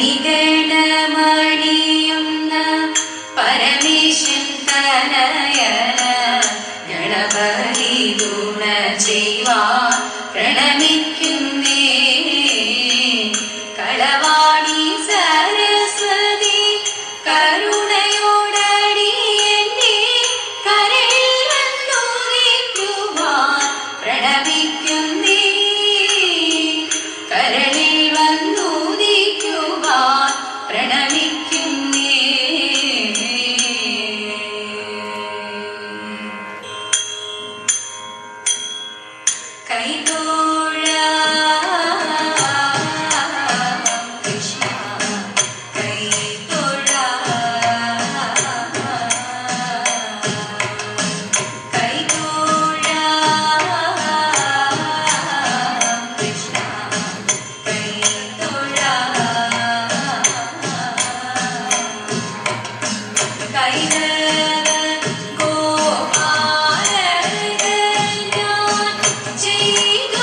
മണിഗണമണിയുന്ന പരമേശൻ തനയന ഗണപതി ഗുണ ചെയ്യുവാൻ പ്രണമിക്കുന്നേ. കളവാണി സരസ്വതി കരുണയോടടി എന്നെ കരളിൽ വന്നുദിക്കുവാൻ പ്രണമിക്കുന്നേ. കരളിൽ വന്നുദിക്കുവാൻ പ്രണമിക്കുന്നേ. ഗോപാലകൻ ഞാൻ ചെയ്തു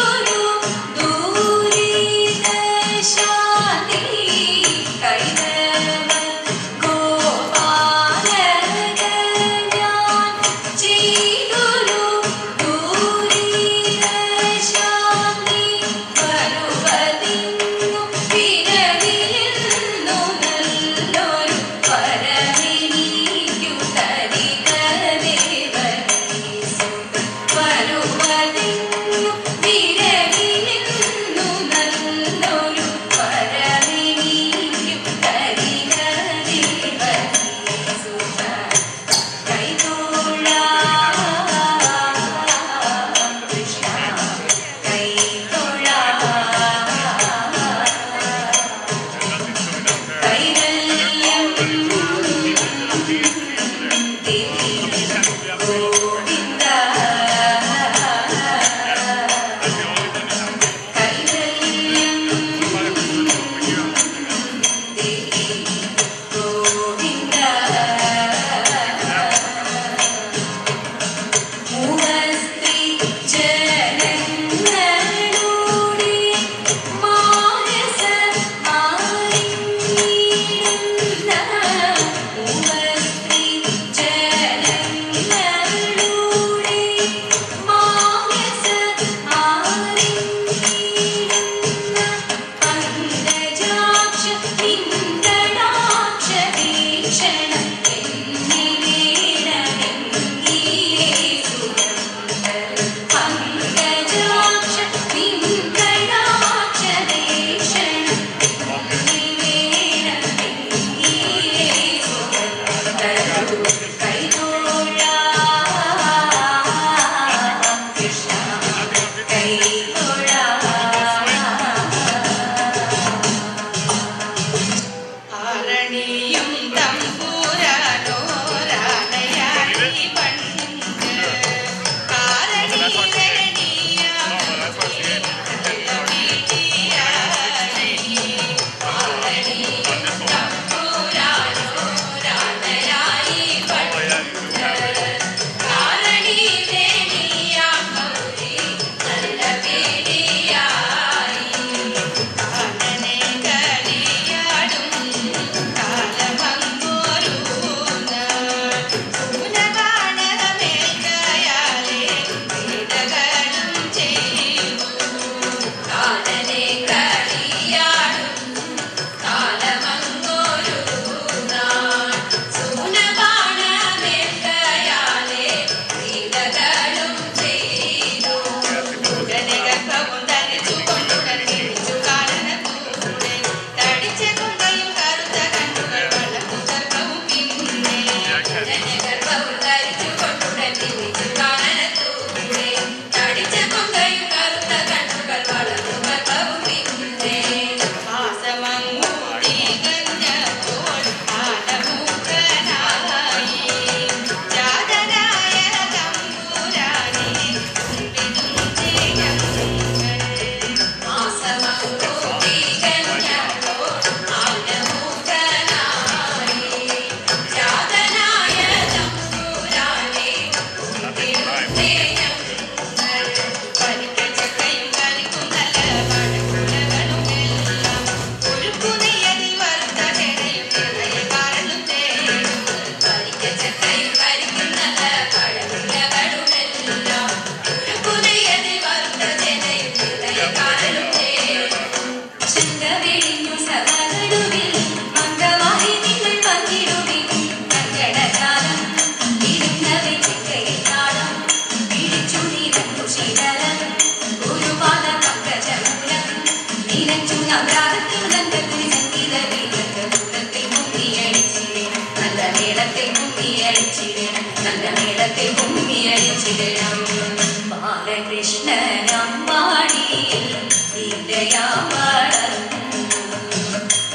അമ്പലനമ്പാടിയിൽ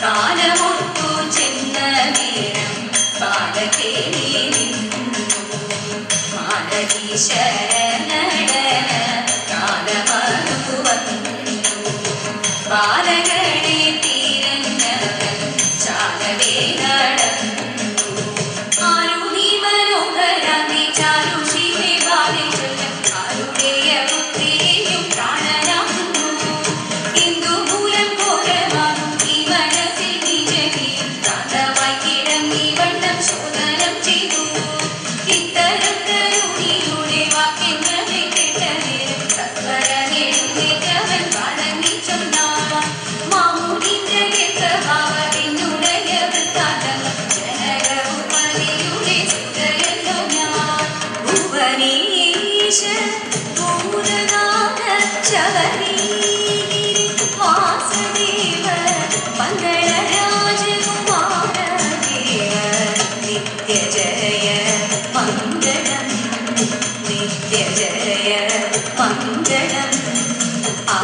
കാലമൊത്തു ചെന്ന നേരം കാലക്കേറി നിന്നു മാലതീശ്വരനടന കാലമതു വന്നു ബാലകളെ തിരഞ്ഞവൻ ചാലവേ നടന്നു ആരുണി മനോഹര നീ ചാരുഷിയെ ബാലിച്ചത് ആരുടെയ പുത്രിയും പ്രാണനാകുന്നു ഹിന്ദു മൂലം ഘോരമാകും ഈ മനസ്സിൽ നീചകി കാന്തമായി കിടങ്ങി വണ്ണം ശോധനം ചെയ്തു ഇത്തരം കരുണിയുടെ വാക്യങ്ങളെ കേട്ട നേരം സത്വരനെഴുന്നേറ്റവൻ വണങ്ങി ചൊന്നാൻ മാമൂലിന്റെ ഭാവത്തിനുടയ വൃത്താന്തങ്ങൾ ജനകഭൂപതിയുടെ ചുതയല്ലോ ഞാൻ ഭുവനീശ ഭൂതനാഥ ശബരീഗിരി വാസുദേവ മംഗളരാജകുമാര ദേവ നിത്യജയ മംഗളം നിത്യജയ മംഗളം ആ